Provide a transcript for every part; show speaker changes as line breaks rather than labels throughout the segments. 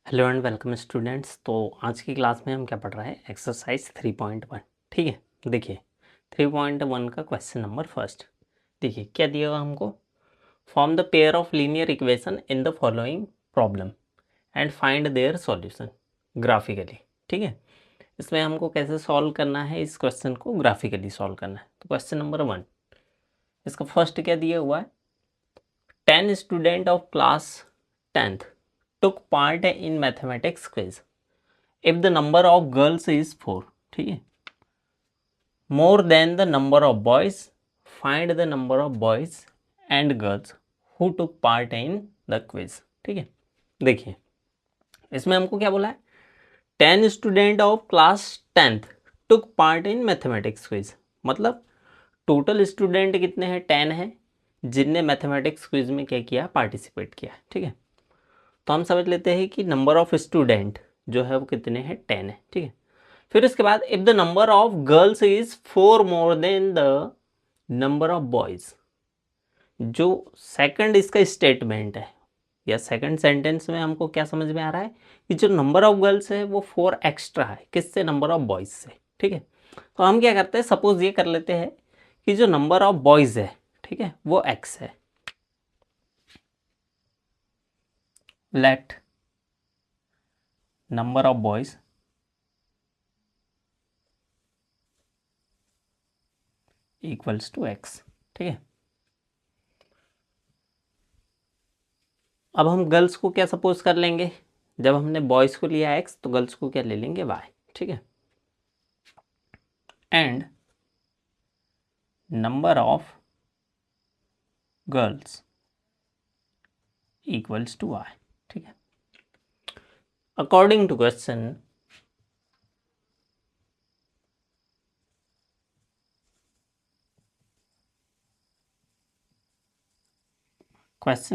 Hello and welcome students. तो आज की क्लास में हम क्या पढ़ रहे हैं, एक्सरसाइज 3.1। ठीक है, देखिए 3.1 का क्वेश्चन नंबर फर्स्ट। देखिए क्या दिया हुआ हमको, form the pair of linear equation in the following problem and find their solution graphically. ठीक है, इसमें हमको कैसे सॉल्व करना है, इस क्वेश्चन को ग्राफिकली सॉल्व करना है। तो क्वेश्चन नंबर 1, इसका फर्स्ट क्या दिया हुआ है, 10 student of class 10th took part in mathematics quiz if the number of girls is 4, ठीक है, more than the number of boys, find the number of boys and girls who took part in the quiz। ठीक है, देखिए इसमें हमको क्या बोला है, 10 student of class 10th took part in mathematics quiz, मतलब टोटल स्टूडेंट कितने हैं, 10 हैं जिनने मैथमेटिक्स क्विज में क्या किया, पार्टिसिपेट किया। ठीक है, तो हम समझ लेते हैं कि नंबर ऑफ स्टूडेंट जो है वो कितने हैं, 10 है। ठीक है, फिर इसके बाद if the number of girls is 4 more than the number of boys, जो सेकंड इसका स्टेटमेंट है या सेकंड सेंटेंस में हमको क्या समझ में आ रहा है कि जो नंबर ऑफ गर्ल्स है वो 4 एक्स्ट्रा है, किससे, नंबर ऑफ बॉयज से। ठीक है, तो हम क्या करते हैं, सपोज ये कर लेते हैं कि जो नंबर ऑफ बॉयज है, ठीक है, वो x है। Let number of boys equals to x। ठीक है, अब हम गर्ल्स को क्या सपोज कर लेंगे, जब हमने बॉयज को लिया x तो गर्ल्स को क्या ले लेंगे, y। ठीक है, and number of girls equals to y। ठीक है, अकॉर्डिंग टू क्वेश्चन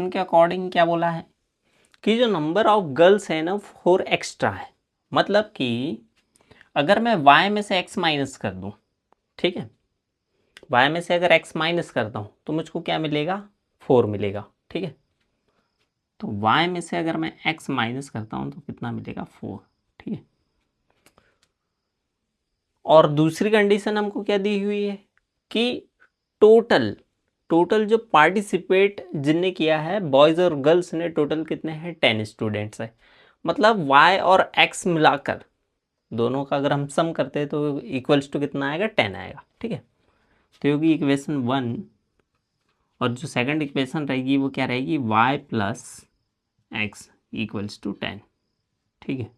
के अकॉर्डिंग क्या बोला है कि जो नंबर ऑफ गर्ल्स है ना 4 एक्स्ट्रा है, मतलब कि अगर मैं y में से x माइनस कर दूं, ठीक है, y में से अगर x माइनस करता हूं तो मुझको क्या मिलेगा, 4 मिलेगा। ठीक है, तो y में से अगर मैं x माइनस करता हूं तो कितना मिलेगा, 4। ठीक है, और दूसरी कंडीशन हमको क्या दी हुई है कि टोटल टोटल जो पार्टिसिपेट जिनने किया है, बॉयज और गर्ल्स ने टोटल कितने हैं, 10 स्टूडेंट्स है, मतलब y और x मिलाकर दोनों का अगर हम सम करते हैं तो इक्वल्स टू कितना आएगा, 10 आएगा। ठीक है, तो होगी इक्वेशन 1, और जो सेकंड इक्वेशन रहेगी वो क्या रहेगी, y plus x equals to 10। ठीक है,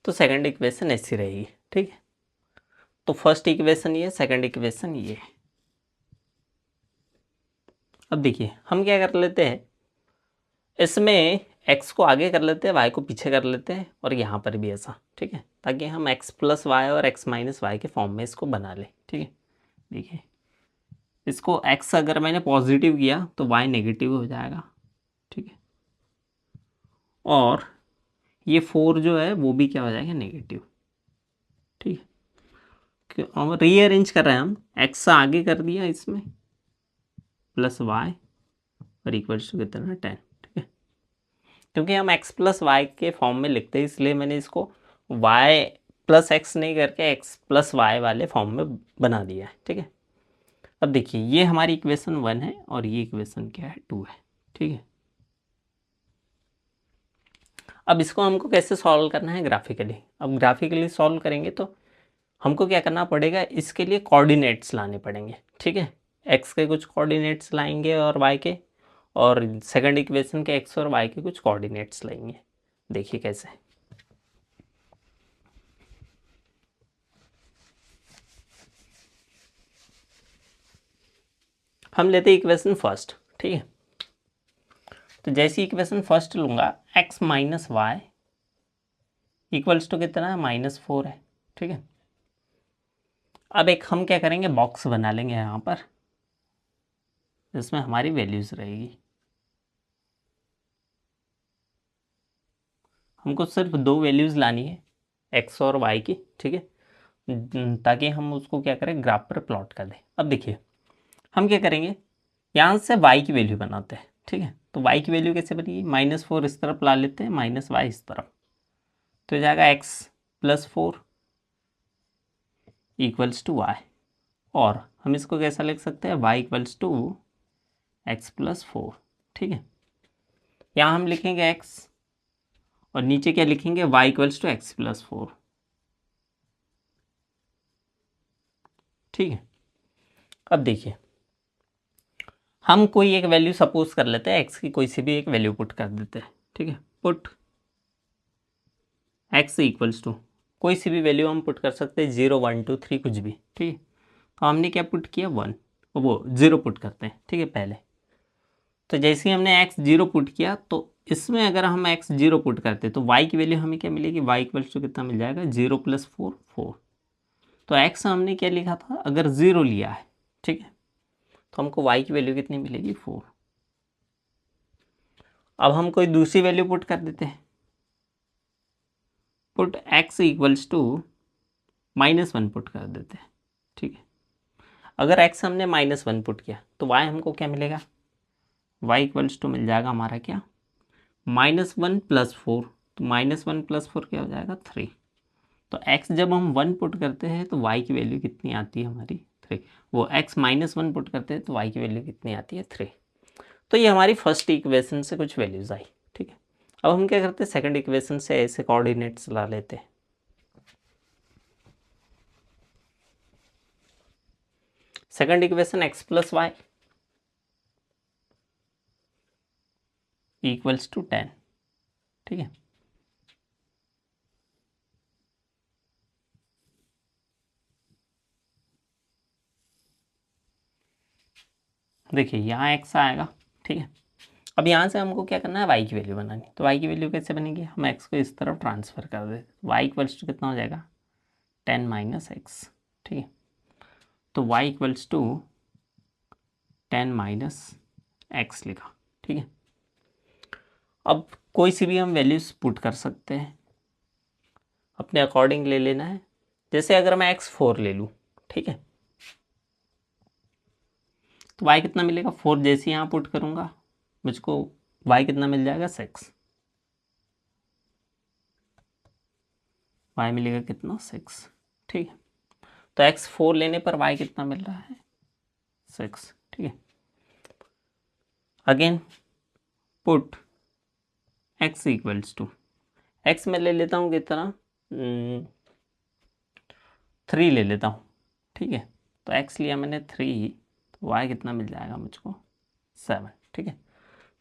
तो सेकंड इक्वेशन ऐसी रहेगी। ठीक है, तो फर्स्ट इक्वेशन ये, सेकंड इक्वेशन ये। अब देखिए हम क्या कर लेते हैं, इसमें x को आगे कर लेते हैं, y को पीछे कर लेते हैं, और यहाँ पर भी ऐसा। ठीक है, ताकि हम x प्लस वाई और x माइनस वाई के फॉर्म में इसको बना लें। ठीक है, देखिए इसको x अगर मैंने पॉजिटिव किया तो y नेगेटिव हो जाएगा। ठीक है, और ये 4 जो है वो भी क्या हो जाएगा, नेगेटिव। ठीक है, हम रीअरेंज कर रहे हैं, हम x आगे कर दिया इसमें प्लस वाई और इक्वल्स टू कितना, 10। ठीक है, क्योंकि हम x प्लस वाई के फॉर्म में लिखते हैं इसलिए मैंने इसको y प्लस एक्स नहीं करके x प्लस वाई वाले फॉर्म में बना दिया है। ठीक है, अब देखिए ये हमारी इक्वेशन 1 है और ये इक्वेशन क्या है, 2 है। ठीक है, अब इसको हमको कैसे सॉल्व करना है, ग्राफिकली। अब ग्राफिकली सॉल्व करेंगे तो हमको क्या करना पड़ेगा, इसके लिए कोऑर्डिनेट्स लाने पड़ेंगे। ठीक है, एक्स के कुछ कोऑर्डिनेट्स लाएंगे और वाई के, और सेकंड इक्वेशन के एक्स और वाई के कुछ कोऑर्डिनेट्स लाएंगे। देखिए कैसे, हम लेते हैं इक्वेशन फर्स्ट। ठीक है, तो जैसी इक्वेशन फर्स्ट लूंगा, x minus y equals to कितना है, -4 है। ठीक है, अब एक हम क्या करेंगे, बॉक्स बना लेंगे यहाँ पर, जिसमें हमारी वैल्यूज रहेगी। हमको सिर्फ 2 वैल्यूज लानी है, एक्स और वाई की। ठीक है, ताकि हम उसको क्या करें, ग्राफ पर प्लॉट कर दें। अब देखिए हम क्या करेंगे, यहाँ से वाई की वैल्यू बनाते हैं। ठीक है, तो y की वैल्यू कैसे बनेगी, -4 इस तरफ ला लेते हैं, -y इस तरफ, तो हो जाएगा x + 4 = y। और हम इसको कैसा लिख सकते हैं, y = x + 4। ठीक है, यहाँ हम लिखेंगे x और नीचे क्या लिखेंगे, y = x + 4। ठीक है, अब देखिए हम कोई एक वैल्यू सपोज कर लेते हैं, x की कोई सी भी एक वैल्यू पुट कर देते हैं। ठीक है, पुट x = कोई सी भी वैल्यू हम पुट कर सकते हैं, 0 1 2 3 कुछ भी। ठीक है, तो हमने क्या पुट किया, 1, वो 0 पुट करते हैं। ठीक है, पहले तो जैसे ही हमने x 0 पुट किया, तो इसमें अगर हम x 0 पुट करते तो y की वैल्यू हमें क्या मिलेगी, y = कितना मिल जाएगा, 0 + 4 4। तो x हमने क्या लिखा था, अगर 0 लिया है, ठीक है, तो हमको y की वैल्यू कितनी मिलेगी, 4। अब हम कोई दूसरी वैल्यू पुट कर देते हैं, पुट x = -1 पुट कर देते हैं। ठीक है, अगर x हमने -1 पुट किया तो y हमको क्या मिलेगा, y = मिल जाएगा हमारा क्या, -1 + 4, तो -1 + 4 क्या हो जाएगा, 3। तो x जब हम 1 पुट करते हैं तो y की वैल्यू कितनी आती है हमारी, 3। वो x -1 पुट करते हैं तो y की वैल्यू कितनी आती है, 3। तो ये हमारी फर्स्ट इक्वेशन से कुछ वैल्यूज आई। ठीक है, अब हम क्या करते हैं, सेकंड इक्वेशन से ऐसे कोऑर्डिनेट्स ला लेते हैं। Second equation x + y = 10। ठीक है, देखिए यहाँ x आएगा। ठीक है, अब यहाँ से हमको क्या करना है, y की वैल्यू बनानी। तो y की वैल्यू कैसे बनेगी, हम x को इस तरफ ट्रांसफर कर देते, y = कितना हो जाएगा, 10 - x। ठीक है, तो y = 10 - x लिखा। ठीक है, अब कोई सी भी हम वैल्यूज पुट कर सकते हैं, अपने अकॉर्डिंग ले लेना है। जैसे अगर मैं x4 ले लूँ, ठीक है, तो y कितना मिलेगा, 4 जैसे यहाँ पुट करूँगा मुझको y कितना मिल जाएगा, 6। y मिलेगा कितना, 6। ठीक है, तो x4 लेने पर y कितना मिल रहा है, 6। ठीक है, अगेन पुट x = x में ले लेता हूँ कितना, 3 ले लेता हूँ। ठीक है, तो x लिया मैंने 3, तो y कितना मिल जाएगा मुझको, 7। ठीक है,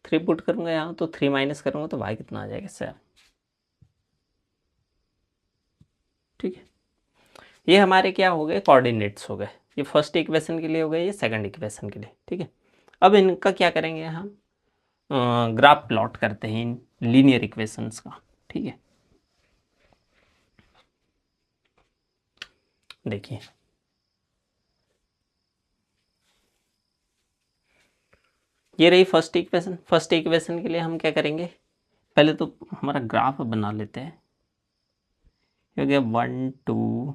3 पुट करूँगा यहाँ, तो 3 माइनस करूँगा तो y कितना आ जाएगा, 7। ठीक है, ये हमारे क्या हो गए, कोऑर्डिनेट्स हो गए। ये फर्स्ट इक्वेशन के लिए हो गए, ये सेकंड इक्वेशन के लिए। ठीक है, अब इनका क्या करेंगे हम, ग्राफ प्लॉट करते हैं इन लीनियर इक्वेशंस का। ठीक है, देखिए ये रही फर्स्ट इक्वेशन। फर्स्ट इक्वेशन के लिए हम क्या करेंगे, पहले तो हमारा ग्राफ बना लेते हैं। हो गया 1 2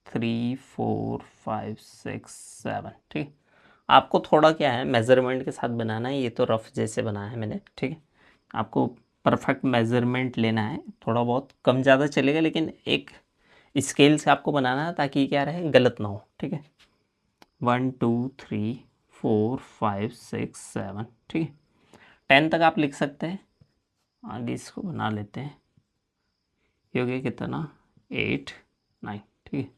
3 4 5 6 7। ठीक है, आपको थोड़ा क्या है, मेजरमेंट के साथ बनाना है। ये तो रफ जैसे बनाया है मैंने। ठीक है, आपको परफेक्ट मेजरमेंट लेना है, थोड़ा बहुत कम ज़्यादा चलेगा, लेकिन एक स्केल से आपको बनाना है ताकि क्या रहे, गलत ना हो। ठीक है, 1 2 3 4 5 6 7। ठीक है, 10 तक आप लिख सकते हैं। आगे इसको बना लेते हैं। ये हो गया कितना, 8 9। ठीक है,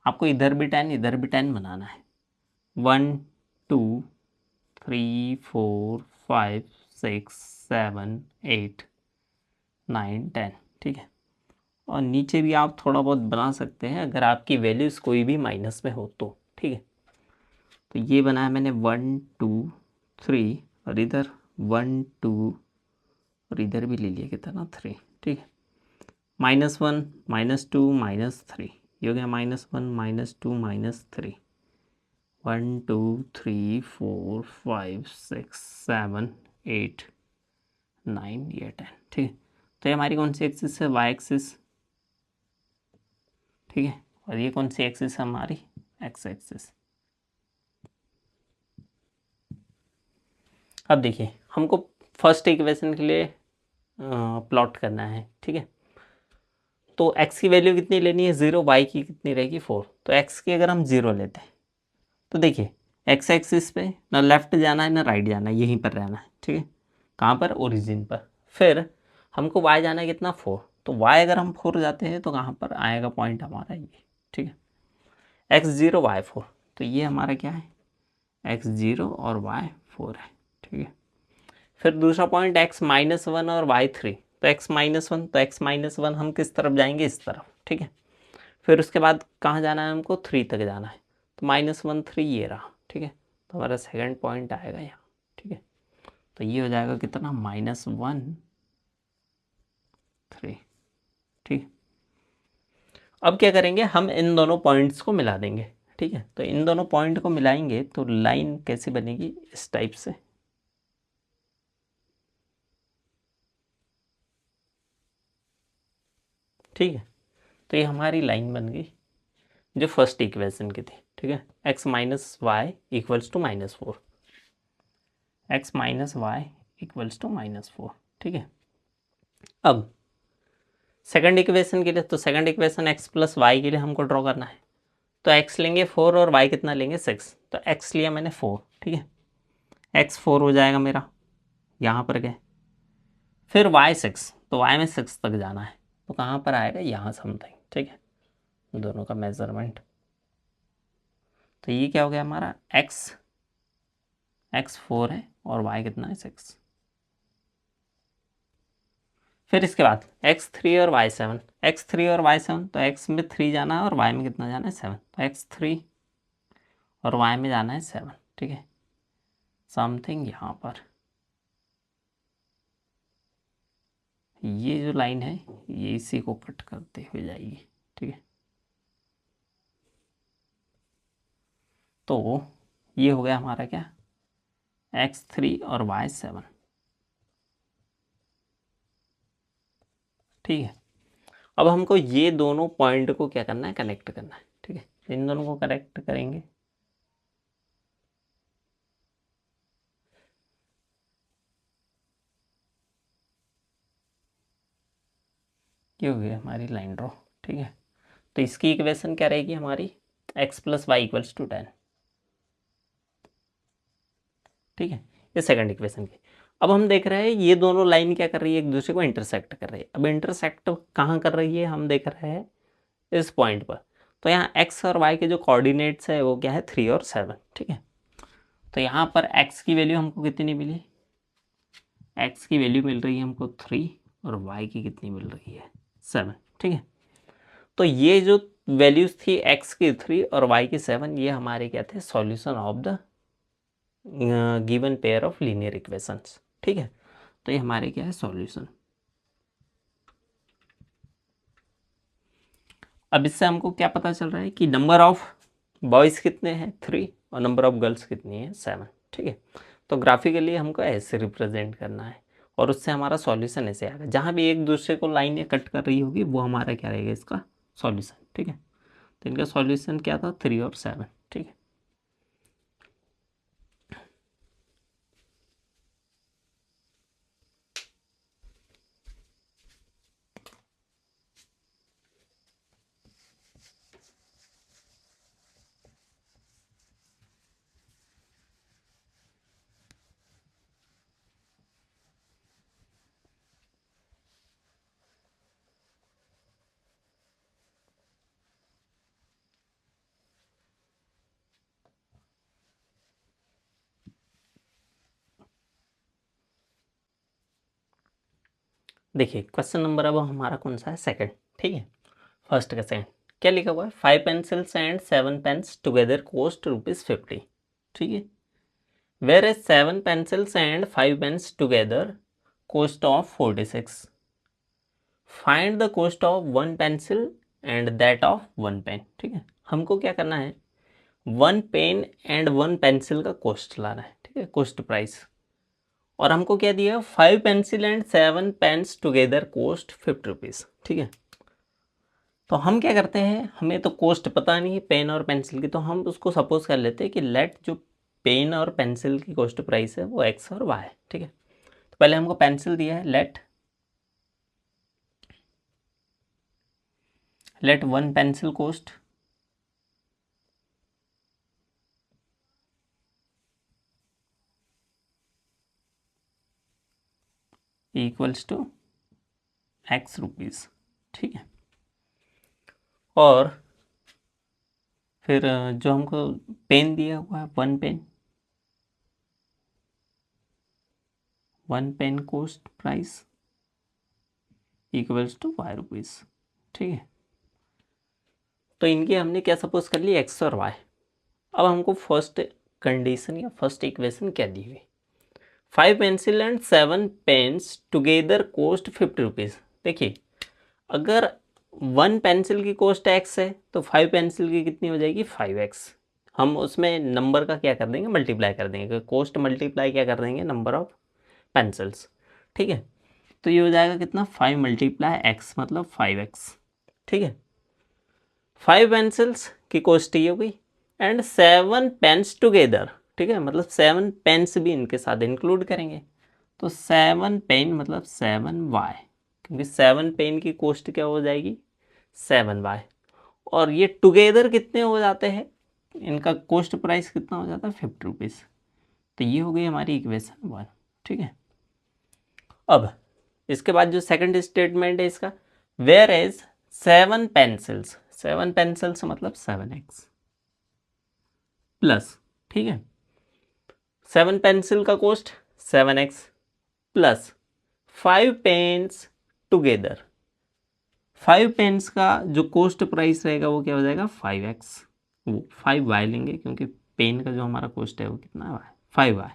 आपको इधर भी 10 इधर भी 10 बनाना है। 1 2 3 4 5 6 7 8 9 10। ठीक है, और नीचे भी आप थोड़ा बहुत बना सकते हैं अगर आपकी वैल्यूज़ कोई भी माइनस में हो तो। ठीक है, तो ये बनाया मैंने 1 2 3, और इधर 1 2, और इधर भी ले लिया कितना, 3। ठीक है, -1 -2 -3, ये हो गया -1 -2 -3। 1 2 3 4 5 6 7 8 9 ये 10। ठीक है, तो ये हमारी कौन सी एक्सिस है, y एक्सिस। ठीक है, और ये कौन सी एक्सिस है हमारी, x एक्सिस। अब देखिए हमको फर्स्ट इक्वेशन के लिए प्लॉट करना है, ठीक है। तो x की वैल्यू कितनी लेनी है 0, y की कितनी रहेगी 4। तो x की अगर हम 0 लेते हैं तो देखिए x एक्सिस पे ना लेफ्ट जाना है ना राइट जाना है, यहीं पर रहना है, ठीक है। कहाँ पर, ओरिजिन पर। फिर हमको y जाना है कितना 4, तो y अगर हम 4 जाते हैं तो कहाँ पर आएगा पॉइंट हमारा ये, ठीक है। x0 y4, तो ये हमारा क्या है x0 और y4 है, ठीक है। फिर दूसरा पॉइंट x-1 और y3, तो x-1 तो x-1 हम किस तरफ जाएंगे, इस तरफ, ठीक है। फिर उसके बाद कहाँ जाना है हमको 3 तक जाना है, तो -1 3 ये रहा, ठीक है। तो हमारा सेकंड पॉइंट आएगा यहाँ, ठीक है। तो ये हो जाएगा कितना -1 3, ठीक। अब क्या करेंगे, हम इन दोनों पॉइंट्स को मिला देंगे, ठीक है। तो इन दोनों पॉइंट को मिलाएंगे तो लाइन कैसे बनेगी, इस टाइप से, ठीक है। तो ये हमारी लाइन बन गई जो फर्स्ट इक्वेशन की थी, ठीक है। x minus y equals to -4, x minus y equals to -4, ठीक है। अब सेकंड इक्वेशन के लिए, तो second equation x plus y के लिए हमको ड्रॉ करना है। तो x लेंगे 4 और y कितना लेंगे 6, तो x लिया मैंने 4, ठीक है। x 4 हो जाएगा मेरा, यहाँ पर गए। फिर y 6, तो y में 6 तक जाना है, तो कहाँ पर आएगा, यहाँ समथिंग, ठीक है। दोनों का मेजरमेंट, तो ये क्या हो गया हमारा x 4 है और y कितना है 6। फिर इसके बाद x3 और y7, x3 और y7, तो x में 3 जाना है और y में कितना जाना है 7, तो x3 और y में जाना है 7, ठीक है। समथिंग यहाँ पर ये जो लाइन है ये इसी को कट करते हुए जाएगी, ठीक है। तो ये हो गया हमारा क्या, x3 और y7, ठीक है। अब हमको ये दोनों पॉइंट को क्या करना है, कनेक्ट करना है, ठीक है। इन दोनों को कनेक्ट करेंगे, ये हो गई हमारी लाइन ड्रॉ, ठीक है। तो इसकी इक्वेशन क्या रहेगी हमारी, x plus y equals to 10, ठीक है। ये सेकंड इक्वेशन की। अब हम देख रहे हैं ये दोनों लाइन क्या कर रही है, एक दूसरे को इंटरसेक्ट कर रही है। अब इंटरसेक्ट कहाँ कर रही है, हम देख रहे हैं इस पॉइंट पर। तो यहाँ x और y के जो कोऑर्डिनेट्स है वो क्या है 3 और 7, ठीक है। तो यहाँ पर x की वैल्यू हमको कितनी मिली, x की वैल्यू मिल रही है हमको 3 और y की कितनी मिल रही है 7, ठीक है। तो ये जो वैल्यूज थी x की 3 और y की 7, ये हमारे क्या थे, solution of the given pair of linear equations, ठीक है। तो ये हमारे क्या है, सॉल्यूशन। अब इससे हमको क्या पता चल रहा है कि नंबर ऑफ बॉयज़ कितने हैं 3 और नंबर ऑफ गर्ल्स कितनी है 7, ठीक है। तो ग्राफिकली हमको ऐसे रिप्रेजेंट करना है और उससे हमारा सॉल्यूशन ऐसे आएगा। जहाँ भी एक दूसरे को लाइनें कट कर रही होगी वो हमारा क्या रहेगा, इसका सॉल्यूशन, ठीक है। तो इनका सॉल्यूशन क्या था 3 और 7, ठीक है। देखिए क्वेश्चन नंबर अब हमारा कौन सा है, सेकंड, ठीक है। फर्स्ट का सेकंड क्या लिखा हुआ है, 5 pencils and 7 pens together cost ₹50, ठीक है। Whereas 7 pencils and 5 pens together cost of 46, find the cost of 1 pencil and that of 1 pen, ठीक है। हमको क्या करना है, 1 पेन एंड 1 पेंसिल का कॉस्ट लाना है, ठीक है, कॉस्ट प्राइस। और हमको क्या दिया, 5 pencil and 7 pens together cost ₹50, ठीक है। तो हम क्या करते हैं, हमें तो कॉस्ट पता नहीं है पेन और पेंसिल की, तो हम उसको सपोज कर लेते हैं कि लेट जो पेन और पेंसिल की कॉस्ट प्राइस है वो x और y है, ठीक है। पहले हमको पेंसिल दिया है, let 1 pencil cost equals to x rupees, ठीक है। और फिर जो हमको पेन दिया हुआ है, 1 pen cost price equals to y rupees, ठीक है। तो इनकी हमने क्या सपोज कर ली, x और y। अब हमको फर्स्ट कंडीशन या फर्स्ट इक्वेशन क्या दी हुई, 5 pencil and 7 pens together cost 50 rupees. देखिए अगर 1 पेंसिल की कॉस्ट x है तो 5 पेंसिल की कितनी हो जाएगी, 5x। हम उसमें नंबर का क्या कर देंगे, मल्टीप्लाई कर देंगे, कॉस्ट मल्टीप्लाई क्या कर देंगे, नंबर ऑफ पेंसिल्स, ठीक है। तो ये हो जाएगा कितना, 5 मल्टीप्लाई x मतलब 5x, ठीक है। 5 पेंसिल्स की कॉस्ट ये हुई एंड 7 पेन्स टुगेदर, ठीक है, मतलब 7 पेन्स भी इनके साथ इंक्लूड करेंगे। तो 7 पेन मतलब 7y, क्योंकि 7 पेन की कॉस्ट क्या हो जाएगी, 7y। और ये टुगेदर कितने हो जाते हैं, इनका कॉस्ट प्राइस कितना हो जाता है, 50 रुपीज़। तो ये हो गई हमारी इक्वेशन 1, ठीक है। अब इसके बाद जो सेकंड स्टेटमेंट है इसका, वेयर एज 7 पेंसिल्स, 7 पेंसिल्स मतलब 7x प्लस, ठीक है, 7 पेंसिल का cost 7x plus 5 pens together, 5 pens का जो कॉस्ट प्राइस रहेगा वो क्या हो जाएगा, 5x, वो 5y लेंगे क्योंकि पेन का जो हमारा कॉस्ट है वो कितना है, 5y।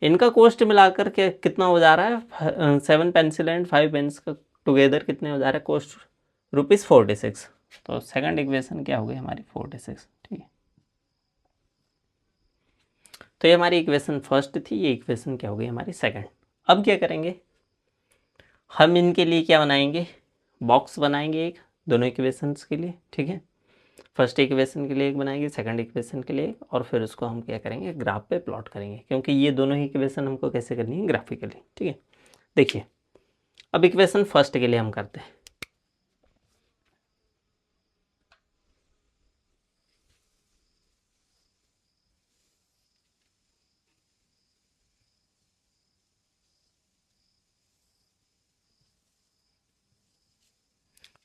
इनका कॉस्ट मिलाकर के कितना हो जा रहा है, 7 पेंसिल एंड 5 पेन्स का टुगेदर कितने हो जा रहा है, कॉस्ट ₹46। तो सेकंड इक्वेशन क्या हो गई हमारी, 46, ठीक है। तो ये हमारी इक्वेशन फर्स्ट थी, ये इक्वेशन क्या हो गई हमारी सेकंड। अब क्या करेंगे, हम इनके लिए क्या बनाएंगे, बॉक्स बनाएंगे एक, दोनों इक्वेशंस के लिए, ठीक है। फर्स्ट इक्वेशन के लिए एक बनाएंगे, सेकंड इक्वेशन के लिए एक, और फिर उसको हम क्या करेंगे, ग्राफ पे प्लॉट करेंगे, क्योंकि ये दोनों ही इक्वेशन हमको कैसे करनी है, ग्राफिकली, ठीक है। देखिए अब इक्वेशन फर्स्ट के लिए हम करते हैं,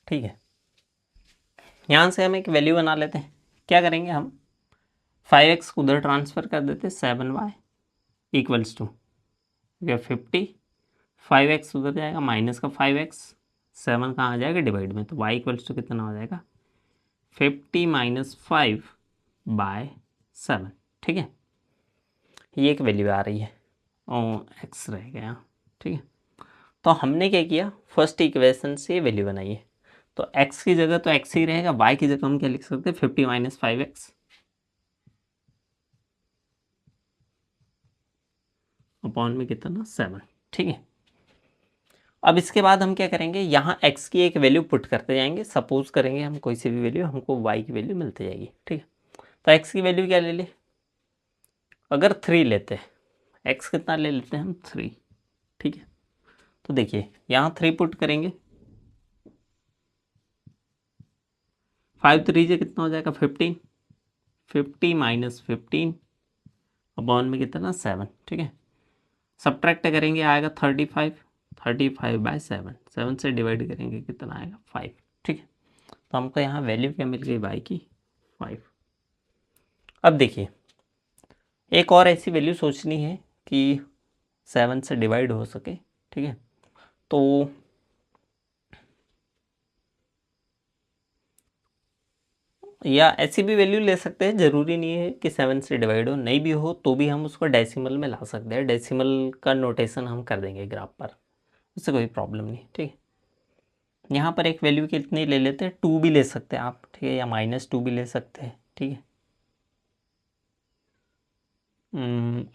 ठीक है। यहाँ से हम एक वैल्यू बना लेते हैं, क्या करेंगे हम, 5x उधर ट्रांसफ़र कर देते, 7y इक्वल्स टू 50, 5x उधर जाएगा माइनस का 5x, 7 कहाँ आ जाएगा डिवाइड में, तो y इक्वल्स टू कितना हो जाएगा, 50 माइनस 5/7, ठीक है। ये एक वैल्यू आ रही है और x रह गया, ठीक है। तो हमने क्या किया, फर्स्ट इक्वेशन से वैल्यू बनाई है, तो x की जगह तो x ही रहेगा, y की जगह हम क्या लिख सकते हैं, 50 माइनस 5x अपॉन में कितना, 7, ठीक है। अब इसके बाद हम क्या करेंगे, यहाँ x की एक वैल्यू पुट करते जाएंगे, सपोज करेंगे हम कोई सी भी वैल्यू, हमको y की वैल्यू मिलती जाएगी, ठीक है। तो x की वैल्यू क्या ले ले, अगर 3 लेते हैं, x कितना ले लेते हैं हम, 3, ठीक है। तो देखिए यहाँ 3 पुट करेंगे, 5 3 से कितना हो जाएगा, 15, 50 माइनस 15 अपॉन में कितना, 7, ठीक है। सब्ट्रैक्ट करेंगे आएगा 35, 35/7, 7 से डिवाइड करेंगे कितना आएगा, 5, ठीक है। तो हमको यहाँ वैल्यू क्या मिल गई y की, 5। अब देखिए एक और ऐसी वैल्यू सोचनी है कि 7 से डिवाइड हो सके, ठीक है। तो या ऐसी भी वैल्यू ले सकते हैं, ज़रूरी नहीं है कि 7 से डिवाइड हो, नहीं भी हो तो भी हम उसको डेसिमल में ला सकते हैं, डेसिमल का नोटेशन हम कर देंगे ग्राफ पर, उससे कोई प्रॉब्लम नहीं, ठीक है। यहाँ पर एक वैल्यू कितनी ले लेते हैं, 2 भी ले सकते हैं आप, ठीक है, या -2 भी ले सकते हैं, ठीक है।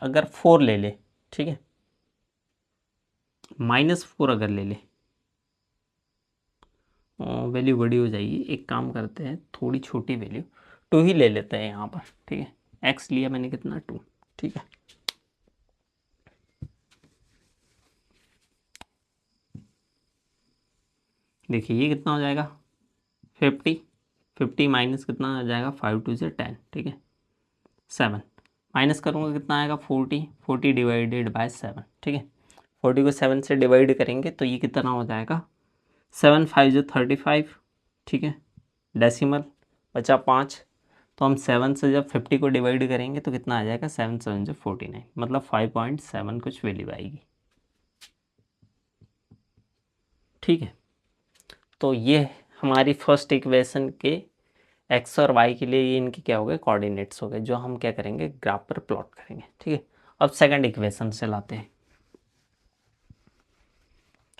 अगर 4 ले ले, ठीक है, -4 अगर ले ले, वैल्यू बड़ी हो जाएगी, एक काम करते हैं थोड़ी छोटी वैल्यू 2 ही ले लेते हैं यहाँ पर, ठीक है। x लिया मैंने कितना, 2, ठीक है। देखिए ये कितना हो जाएगा 50, 50 माइनस कितना आ जाएगा 5 2 से 10, ठीक है 7 माइनस करूँगा कितना आएगा 40, 40 डिवाइडेड बाय 7, ठीक है 40 को 7 से डिवाइड करेंगे तो ये कितना हो जाएगा 7 5 जो 35, ठीक है डेसिमल बचा 5, तो हम 7 से जब 50 को डिवाइड करेंगे तो कितना आ जाएगा 7 7 जो 49, मतलब 5.7 कुछ वैल्यू आएगी, ठीक है। तो ये हमारी फर्स्ट इक्वेशन के एक्स और वाई के लिए ये इनके क्या हो गए कोऑर्डिनेट्स हो गए, जो हम क्या करेंगे ग्राफ पर प्लॉट करेंगे, ठीक है। अब सेकंड इक्वेशन से लाते हैं।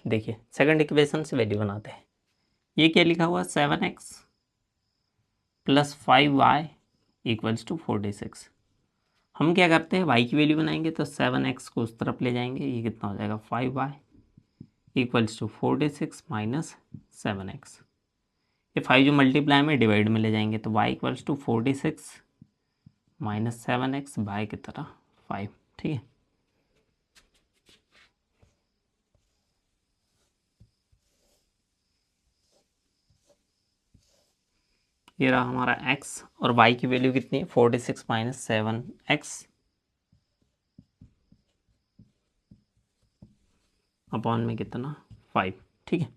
देखिए सेकंड इक्वेशन से वैल्यू बनाते हैं। ये क्या लिखा हुआ 7x plus 5y equals to 46। हम क्या करते हैं y की वैल्यू बनाएंगे तो 7x को उस तरफ ले जाएंगे, ये कितना हो जाएगा 5y equals to 46 minus 7x। ये 5 जो मल्टीप्लाई में डिवाइड में ले जाएंगे तो y equals to 46 minus 7x by की तरह 5, ठीक है। ये रहा हमारा x और y की वैल्यू कितनी है 46 माइनस 7x अपॉन में कितना 5, ठीक है।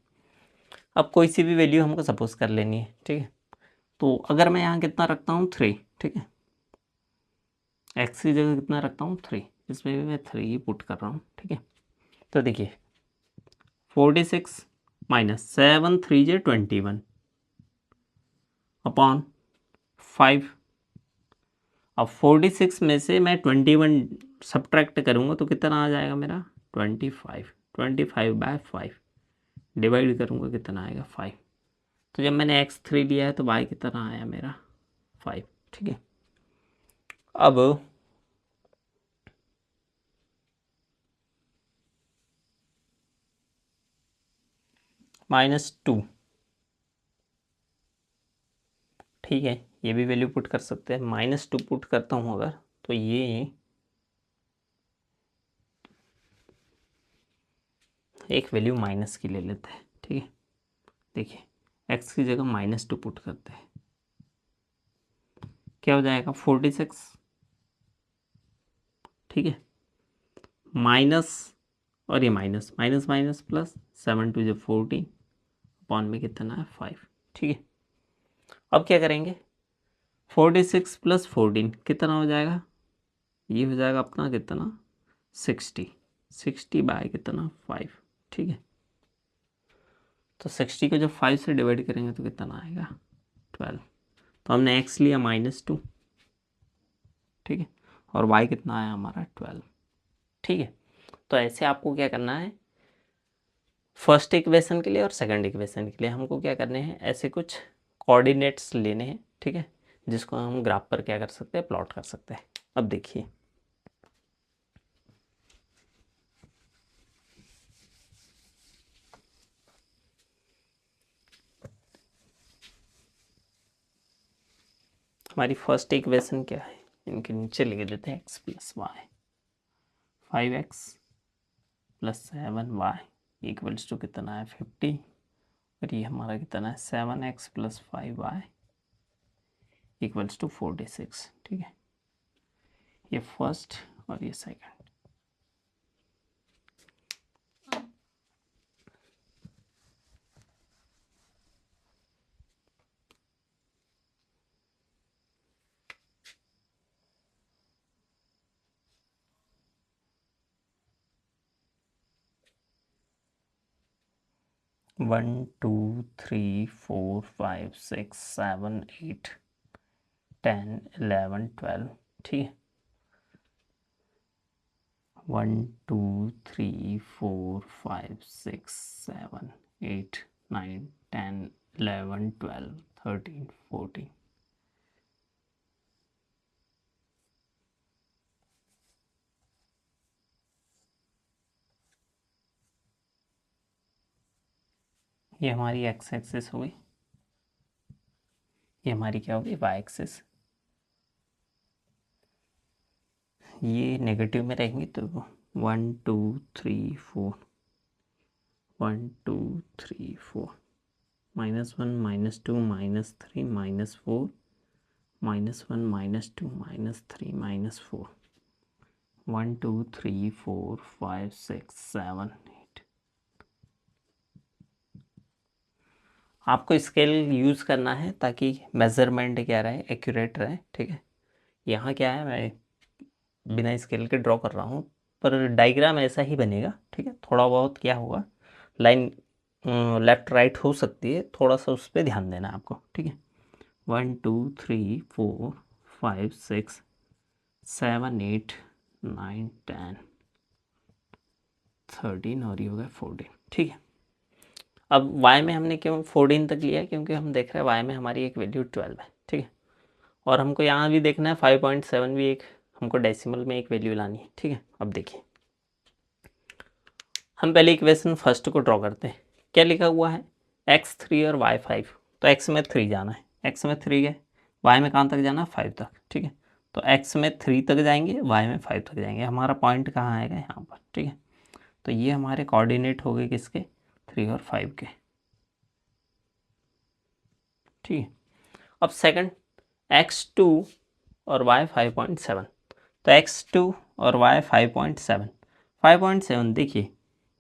अब कोई सी भी वैल्यू हमको सपोज कर लेनी है, ठीक है। तो अगर मैं यहाँ कितना रखता हूँ 3, ठीक है x की जगह कितना रखता हूँ 3, इसमें भी मैं 3 ही पुट कर रहा हूँ, ठीक है। तो देखिए 46 माइनस 7 3 जे 21 अपॉन 5। अब 46 में से मैं 21 सब्ट्रैक्ट करूँगा तो कितना आ जाएगा मेरा 25, 25 बाय 5 डिवाइड करूँगा कितना आएगा 5। तो जब मैंने x3 लिया है तो y कितना आया मेरा 5, ठीक है। अब -2, ठीक है ये भी वैल्यू पुट कर सकते हैं। -2 पुट करता हूँ अगर तो ये एक वैल्यू माइनस की ले लेते हैं, ठीक है। देखिए x की जगह -2 पुट करते हैं, क्या हो जाएगा 46, ठीक है माइनस और ये माइनस माइनस माइनस प्लस 7 2 जो 14 अपॉन में कितना है 5, ठीक है। अब क्या करेंगे 46 प्लस 14 कितना हो जाएगा, ये हो जाएगा अपना कितना 60, 60 बाय कितना 5, ठीक है। तो 60 को जब 5 से डिवाइड करेंगे तो कितना आएगा 12। तो हमने x लिया -2, ठीक है और y कितना आया हमारा 12, ठीक है। तो ऐसे आपको क्या करना है फर्स्ट इक्वेशन के लिए और सेकंड इक्वेशन के लिए हमको क्या करने हैं ऐसे कुछ कोऑर्डिनेट्स लेने हैं, ठीक है, जिसको हम ग्राफ पर क्या कर सकते हैं प्लॉट कर सकते हैं। अब देखिए हमारी फर्स्ट इक्वेशन क्या है, इनके नीचे लिख देते हैं x plus y 5x plus 7y equals to कितना है 50 और ये हमारा कितना है 7x plus 5y equals to 46, ठीक है। ये फर्स्ट और ये सेकंड। 1 2 3 4 5 6 7 8 10 11 12, ठीक है 1 2 3 4 5 6 7 8 9 10 11 12 13 14। ये हमारी एक्स एक्सिस हो गई, ये हमारी क्या होगी वाई एक्सिस। ये नेगेटिव में रहेंगी तो 1 2 3 4 1 2 3 4 -1 -2 -3 -4 -1 -2 -3 -4 1 2 3 4 5 6 7 8। आपको स्केल यूज़ करना है ताकि मेज़रमेंट क्या रहे, एक्यूरेट रहे। ठीक है, यहाँ क्या है, मैं बिना स्केल के ड्रॉ कर रहा हूँ, पर डायग्राम ऐसा ही बनेगा। ठीक है, थोड़ा बहुत क्या होगा, लाइन लेफ्ट राइट हो सकती है, थोड़ा सा उस पर ध्यान देना है आपको। ठीक है, 1 2 3 4 5 6 7 8 9 10 13 और ये हो गया 14। ठीक है, अब y में हमने क्यों 14 तक लिया, क्योंकि हम देख रहे हैं y में हमारी एक वैल्यू 12 है। ठीक है, और हमको यहाँ भी देखना है 5.7 भी एक हमको डेसिमल में एक वैल्यू लानी है। ठीक है, अब देखिए हम पहले इक्वेशन फर्स्ट को ड्रॉ करते हैं। क्या लिखा हुआ है, x3 और y5। तो x में 3 जाना है, x में 3 है, y में कहाँ तक जाना है, 5 तक। ठीक है, तो x में 3 तक जाएंगे, y में 5 तक जाएंगे। हमारा पॉइंट कहाँ आएगा, यहाँ पर। ठीक है, तो ये हमारे कोऑर्डिनेट हो गए किसके, 3 और 5 के। ठीक है, अब सेकंड x2 और y 5.7। तो x2 और y 5.7, 5.7 देखिए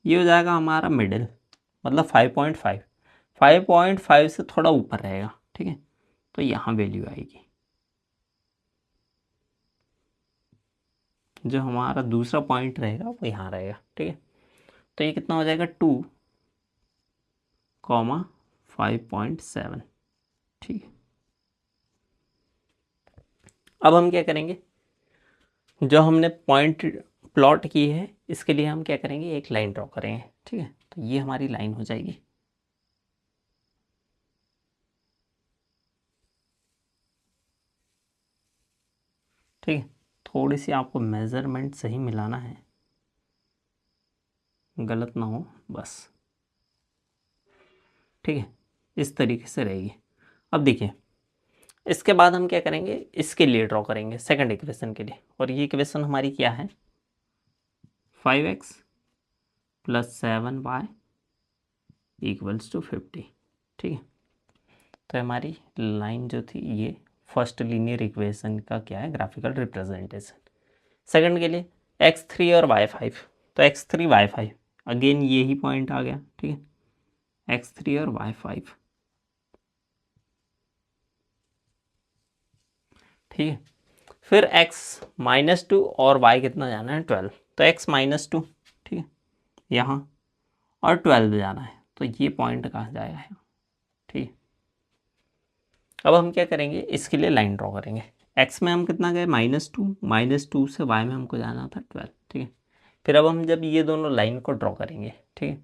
ये हो जाएगा हमारा मिडिल, मतलब 5.5, 5.5 से थोड़ा ऊपर रहेगा। ठीक है, तो यहाँ वैल्यू आएगी, जो हमारा दूसरा पॉइंट रहेगा वो यहाँ रहेगा। ठीक है, तो ये कितना हो जाएगा, 2, 5.7। ठीक है, अब हम क्या करेंगे, जो हमने पॉइंट प्लॉट की है इसके लिए हम क्या करेंगे, एक लाइन ड्रॉ करेंगे। ठीक है, तो ये हमारी लाइन हो जाएगी। ठीक है, थोड़ी सी आपको मेज़रमेंट सही मिलाना है, गलत ना हो बस। ठीक है, इस तरीके से रहेगी। अब देखिए इसके बाद हम क्या करेंगे, इसके लिए ड्रॉ करेंगे सेकंड इक्वेशन के लिए, और ये इक्वेशन हमारी क्या है, 5x + 7y = 50। ठीक है, तो हमारी लाइन जो थी ये फर्स्ट लीनियर इक्वेशन का क्या है, ग्राफिकल रिप्रेजेंटेशन। सेकंड के लिए x3 और y5, तो x3 y5 अगेन यही पॉइंट आ गया। ठीक है, x3 और y5। ठीक है, फिर x -2 और y कितना जाना है, 12। तो x -2, ठीक है, यहाँ, और 12 जाना है, तो ये पॉइंट कहाँ जाएगा, ठीक है। अब हम क्या करेंगे, इसके लिए लाइन ड्रॉ करेंगे। x में हम कितना गए, -2 से y में हमको जाना था 12। ठीक है, फिर अब हम जब ये दोनों लाइन को ड्रॉ करेंगे, ठीक है,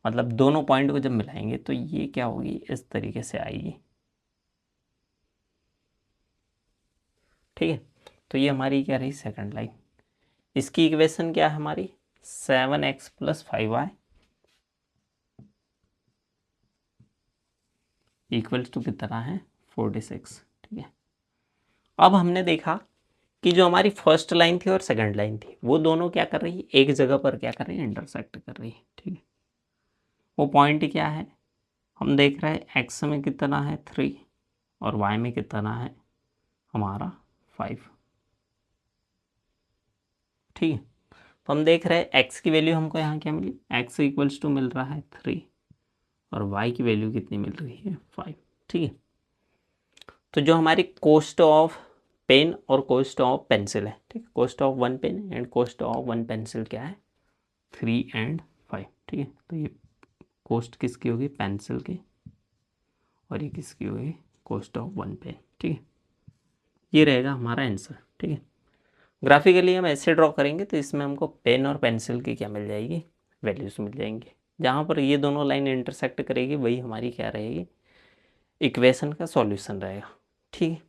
मतलब दोनों पॉइंट को जब मिलाएंगे तो ये क्या होगी, इस तरीके से आएगी। ठीक है, तो ये हमारी क्या रही, सेकंड लाइन। इसकी इक्वेशन क्या है हमारी, 7x + 5y = कितना है, 46। ठीक है, अब हमने देखा कि जो हमारी फर्स्ट लाइन थी और सेकंड लाइन थी वो दोनों क्या कर रही है, एक जगह पर क्या कर रही है, इंटरसेक्ट कर रही है। ठीक है, वो पॉइंट क्या है, हम देख रहे हैं x में कितना है 3 और y में कितना है हमारा 5। ठीक है, तो हम देख रहे हैं x की वैल्यू हमको यहाँ क्या मिली, x = मिल रहा है 3 और y की वैल्यू कितनी मिल रही है, 5। ठीक है, तो जो हमारी कॉस्ट ऑफ पेन और कॉस्ट ऑफ पेंसिल है, ठीक है, cost of 1 pen and cost of 1 pencil क्या है, 3 और 5। ठीक है, तो ये कॉस्ट किसकी होगी, पेंसिल की, और ये किसकी होगी, कॉस्ट ऑफ 1 पेन। ठीक है, ये रहेगा हमारा आंसर। ठीक है, ग्राफिकली हम ऐसे ड्रॉ करेंगे तो इसमें हमको पेन और पेंसिल की क्या मिल जाएगी, वैल्यूज़ मिल जाएंगी। जहाँ पर ये दोनों लाइन इंटरसेक्ट करेगी वही हमारी क्या रहेगी, इक्वेशन का सॉल्यूशन रहेगा। ठीक है,